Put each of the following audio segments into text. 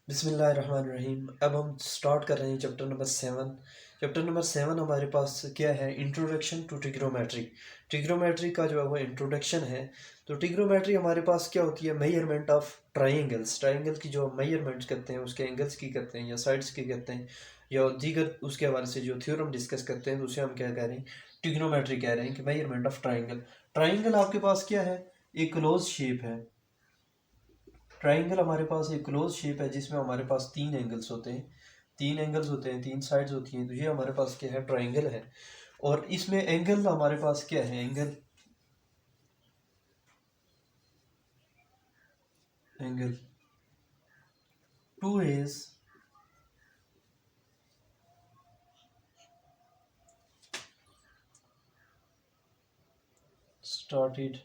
बिस्मिल्लाहिर्रहमानिर्रहीम। अब हम स्टार्ट कर रहे हैं चैप्टर नंबर 7। चैप्टर नंबर 7 हमारे पास क्या है? Introduction to trigonometry. ट्रिग्नोमेट्री का जो है वो इंट्रोडक्शन है। तो ट्रिग्नोमेट्री हमारे पास क्या होती है? Measurement of triangles. ट्राइंगल की जो मेजरमेंट्स करते हैं उसके एंगल्स की करते हैं या साइड्स की करते हैं या दीगर उसके हवाले से जो थ्योरम डिस्कस करते हैं उसे हम क्या कह रहे हैं? ट्रिग्नोमेट्री कह रहे हैं कि मेजरमेंट ऑफ ट्राइंगल। ट्राइंगल आपके पास क्या है? एक क्लोज शेप है। ट्राइंगल हमारे पास एक क्लोज शेप है जिसमें हमारे पास तीन एंगल्स होते हैं, तीन साइड्स होती हैं। तो ये हमारे पास क्या है? ट्राइंगल है। और इसमें एंगल हमारे पास क्या है? Angle two rays started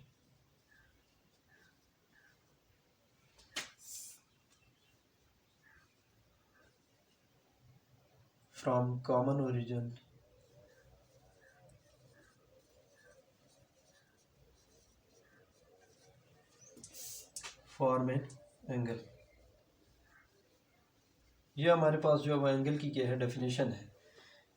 from common origin form an angle। ये हमारे पास जो है एंगल की क्या है? डेफिनेशन है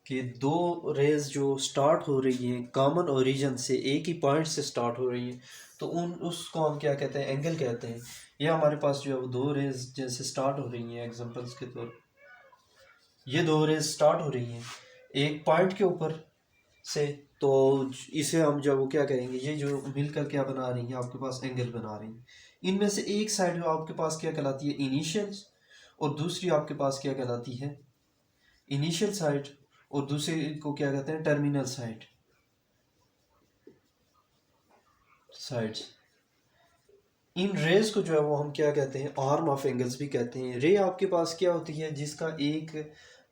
कि दो रेज जो स्टार्ट हो रही हैं कॉमन ओरिजिन से, एक ही पॉइंट से स्टार्ट हो रही हैं, तो उन उसको हम क्या कहते हैं? एंगल कहते हैं। ये हमारे पास जो है वो दो रेज जैसे स्टार्ट हो रही हैं, एग्जांपल्स के तौर, ये दो रेज स्टार्ट हो रही हैं एक पॉइंट के ऊपर से, तो इसे हम जो वो क्या करेंगे? ये जो मिलकर क्या बना रही हैं? आपके पास एंगल बना रही हैं। इनमें से एक साइड जो आपके पास क्या कहलाती है? इनिशियल, और दूसरी आपके पास क्या कहलाती है? इनिशियल साइड, और दूसरे को क्या कहते हैं? Terminal sides. इन रेज को जो है वो हम क्या कहते हैं? आर्म ऑफ एंगल्स भी कहते हैं। रे आपके पास क्या होती है? जिसका एक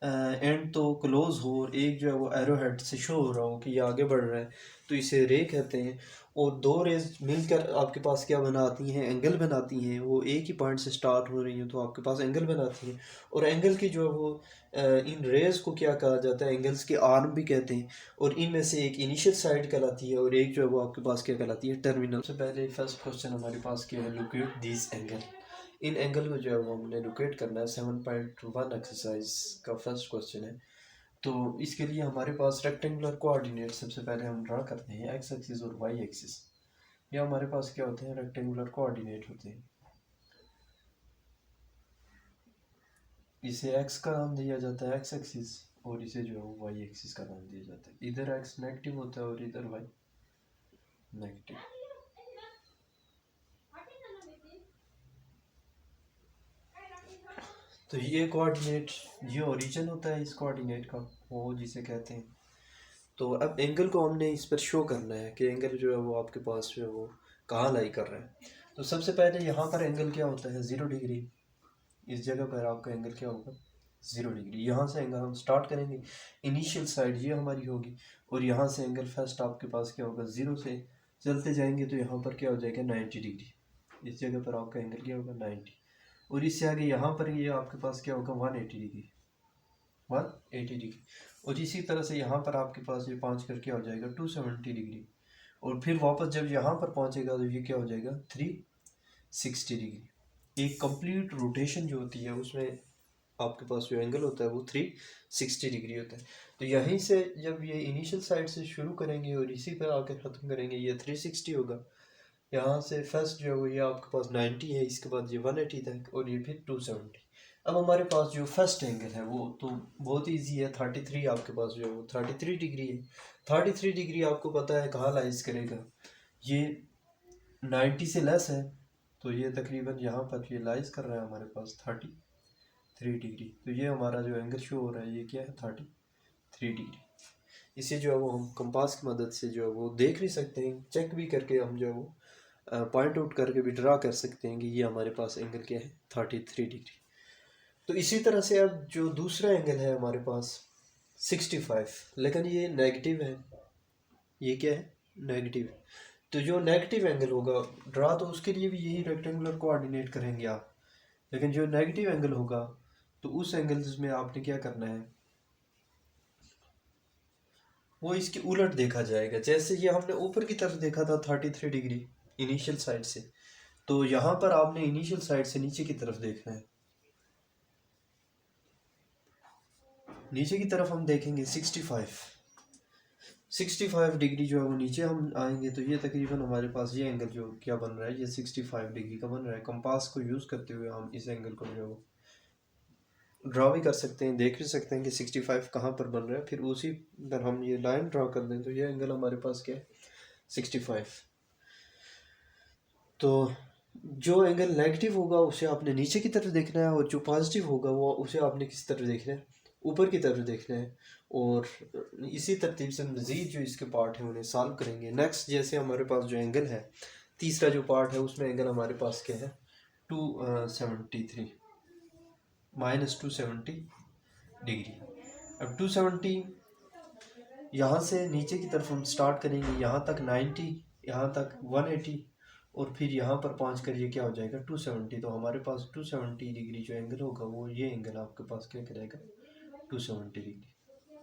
एंड तो क्लोज हो और एक जो है वो एरो हेड से शो हो रहा हो कि ये आगे बढ़ रहा है, तो इसे रे कहते हैं। और दो रेज मिलकर आपके पास क्या बनाती हैं? एंगल बनाती हैं। वो एक ही पॉइंट से स्टार्ट हो रही हैं तो आपके पास एंगल बनाती हैं। और एंगल की जो है वो इन रेज को क्या कहा जाता है? एंगल्स के आर्म भी कहते हैं। और इनमें से एक इनिशियल साइड कहलाती है और एक जो है वो आपके पास क्या कहलाती है? टर्मिनल। सबसे पहले फर्स्ट क्वेश्चन हमारे पास क्या है? Locate this angle. In angle को जो है वो हमने लोकेट करना है। 7.1 एक्सरसाइज का फर्स्ट क्वेश्चन है। तो इसके लिए हमारे पास रेक्टेंगुलर कोऑर्डिनेट सबसे पहले हम ड्रा करते हैं, एक्स एक्सिस और वाई एक्सिस। ये हमारे पास क्या होते हैं? रेक्टेंगुलर कोऑर्डिनेट होते हैं। इसे एक्स का नाम दिया जाता है, एक्स एक्सिस, और इसे जो है वाई एक्सिस का नाम दिया जाता है। इधर एक्स नेगेटिव होता है और इधर वाई नेगेटिव। तो ये कोऑर्डिनेट, ये ओरिजिन होता है इस कोऑर्डिनेट का, वो जिसे कहते हैं। तो अब एंगल को हमने इस पर शो करना है कि एंगल जो है वो आपके पास जो है वो कहाँ लाई कर रहा है। तो सबसे पहले यहाँ पर एंगल क्या होता है? 0 डिग्री। इस जगह पर आपका एंगल क्या होगा? 0 डिग्री। यहाँ से एंगल हम स्टार्ट करेंगे, इनिशियल साइड ये हमारी होगी, और यहाँ से एंगल फर्स्ट आपके पास क्या होगा? 0 से चलते जाएंगे तो यहाँ पर क्या हो जाएगा? 90 डिग्री। इस जगह पर आपका एंगल क्या होगा? 90। और इससे आगे यहाँ पर ये आपके पास क्या होगा? 180 डिग्री, 180 डिग्री। और इसी तरह से यहाँ पर आपके पास ये 5 करके हो जाएगा 270 डिग्री। और फिर वापस जब यहाँ पर पहुँचेगा तो ये क्या हो जाएगा? 360 डिग्री। एक कंप्लीट रोटेशन जो होती है उसमें आपके पास जो एंगल होता है वो 360 डिग्री होता है। तो यहीं से जब ये इनिशियल साइड से शुरू करेंगे और इसी पर आकर ख़त्म करेंगे, ये 360 होगा। यहाँ से फर्स्ट जो है वो ये आपके पास 90 है, इसके बाद ये 180 तक, और ये फिर 270। अब हमारे पास जो फर्स्ट एंगल है वो तो बहुत इजी है, 33 आपके पास जो है वो 33 डिग्री है। 33 डिग्री आपको पता है कहाँ लाइज करेगा? ये 90 से लेस है, तो ये तकरीबन यहाँ पर ये लाइज कर रहा है हमारे पास 33 डिग्री। तो ये हमारा जो एंगल शो हो रहा है ये क्या है? 33 डिग्री। इसे जो है वो हम कंपास की मदद से जो है वो देख भी सकते हैं, चेक भी करके हम जो है वो पॉइंट आउट करके भी ड्रा कर सकते हैं कि ये हमारे पास एंगल क्या है? 33 डिग्री। तो इसी तरह से अब जो दूसरा एंगल है हमारे पास 65, लेकिन ये नेगेटिव है। ये क्या है? नेगेटिव। तो जो नेगेटिव एंगल होगा ड्रा, तो उसके लिए भी यही रेक्टेंगुलर कोऑर्डिनेट करेंगे आप। लेकिन जो नेगेटिव एंगल होगा तो उस एंगल में आपने क्या करना है? वो इसके उलट देखा जाएगा। जैसे ये हमने ऊपर की तरफ देखा था 33 डिग्री इनिशियल साइड से, तो यहाँ पर आपने इनिशियल साइड से नीचे की तरफ देखना है। नीचे की तरफ हम देखेंगे 65 डिग्री जो है वो नीचे हम आएंगे तो ये तकरीबन हमारे पास ये एंगल जो क्या बन रहा है, ये 65 डिग्री का बन रहा है। कंपास को यूज़ करते हुए हम इस एंगल को जो ड्रा भी कर सकते हैं, देख भी सकते हैं कि 65 कहाँ पर बन रहा है। फिर उसी पर हम ये लाइन ड्रा कर दें तो ये एंगल हमारे पास क्या है, 65। तो जो एंगल नेगेटिव होगा उसे आपने नीचे की तरफ देखना है, और जो पॉजिटिव होगा वो उसे आपने किस तरफ देखना है, ऊपर की तरफ देखना है। और इसी तरतीब से मज़ीद जो इसके पार्ट हैं उन्हें सॉल्व करेंगे। नेक्स्ट जैसे हमारे पास जो एंगल है, तीसरा जो पार्ट है उसमें एंगल हमारे पास क्या है, 273 -270 डिग्री। अब 270 यहाँ से नीचे की तरफ हम स्टार्ट करेंगे, यहाँ तक 90, यहाँ तक 180, और फिर यहाँ पर पहुँच कर ये क्या हो जाएगा 270। तो हमारे पास 270 डिग्री जो एंगल होगा वो ये एंगल आपके पास क्या करेगा, 270 डिग्री,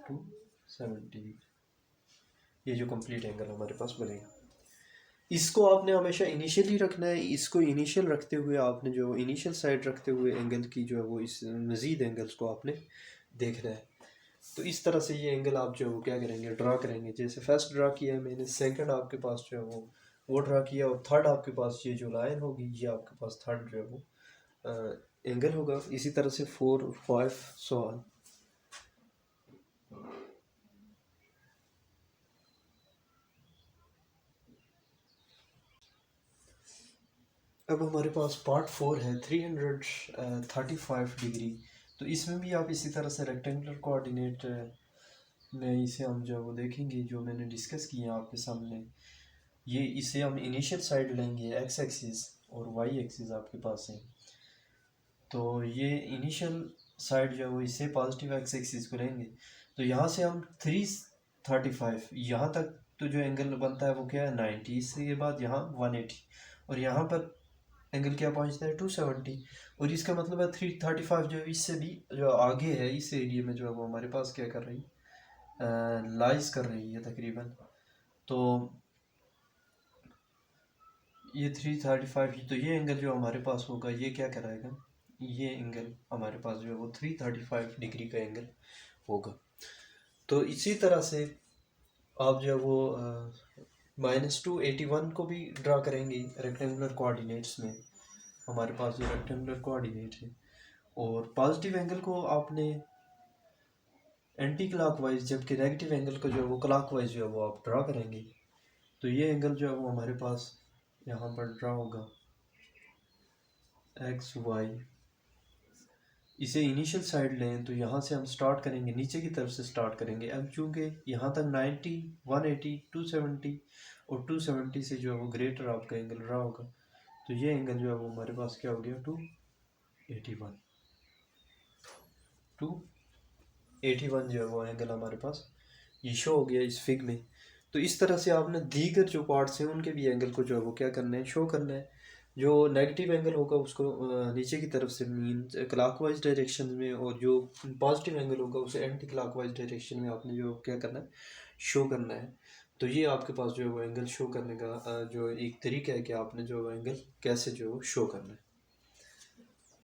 270 डिग्री, ये जो कंप्लीट एंगल हमारे पास बनेगा। इसको आपने हमेशा इनिशियली रखना है। इसको इनिशियल रखते हुए आपने जो इनिशियल साइड रखते हुए एंगल की जो है वो इस मज़ीद एंगल्स को आपने देखना है। तो इस तरह से ये एंगल आप जो है वो क्या करेंगे, ड्रा करेंगे। जैसे फर्स्ट ड्रा किया है मैंने, सेकंड आपके पास जो है वो ड्रा किया, और थर्ड आपके पास ये जो लाइन होगी ये आपके पास थर्ड जो है वो एंगल होगा। इसी तरह से 4, 5 सो ऑन। अब हमारे पास पार्ट 4 है 335 डिग्री। तो इसमें भी आप इसी तरह से रेक्टेंगुलर कोऑर्डिनेट में इसे हम जो वो देखेंगे, जो मैंने डिस्कस किए हैं आपके सामने। ये इसे हम इनिशियल साइड लेंगे, एक्स एक्सिस और वाई एक्सिस आपके पास है। तो ये इनिशियल साइड जो है वो इसे पॉजिटिव एक्स एक्सिस को लेंगे। तो यहाँ से हम 335 यहाँ तक तो जो एंगल बनता है वो क्या है 90, इसके बाद यहाँ 180, और यहाँ पर एंगल क्या पहुँचता है 270। और इसका मतलब है 335 जो है इससे भी जो आगे है, इस एरिया में जो है वो हमारे पास क्या कर रही है, लाइज कर रही है तकरीबन। तो ये 335, तो ये एंगल जो हमारे पास होगा ये क्या कराएगा, ये एंगल हमारे पास जो है वो 335 डिग्री का एंगल होगा। तो इसी तरह से आप जो है वो -281 को भी ड्रा करेंगे रेक्टेंगुलर कोऑर्डिनेट्स में। हमारे पास जो रेक्टेंगुलर कोऑर्डिनेट है, और पॉजिटिव एंगल को आपने एंटी क्लॉकवाइज, जबकि नेगेटिव एंगल को जो है वो क्लॉकवाइज जो है वो आप ड्रा करेंगे। तो ये एंगल जो है वो हमारे पास यहाँ पर ड्रा होगा एक्स वाई। इसे इनिशियल साइड लें तो यहाँ से हम स्टार्ट करेंगे, नीचे की तरफ से स्टार्ट करेंगे। अब चूँकि यहाँ तक 90, 180, 270 और 270 से जो है वो ग्रेटर आपका एंगल रहा होगा। तो ये एंगल जो है वो हमारे पास क्या हो गया 281, 281 जो है वो एंगल हमारे पास ये शो हो गया इस फिग में। तो इस तरह से आपने दीगर जो पार्ट्स हैं उनके भी एंगल को जो है वो क्या करना है, शो करना है। जो नेगेटिव एंगल होगा उसको नीचे की तरफ से मीन क्लॉकवाइज डायरेक्शन में, और जो पॉजिटिव एंगल होगा उसे एंटी क्लॉकवाइज डायरेक्शन में आपने जो क्या करना है, शो करना है। तो ये आपके पास जो है वो एंगल शो करने का जो एक तरीका है कि आपने जो एंगल कैसे जो शो करना है।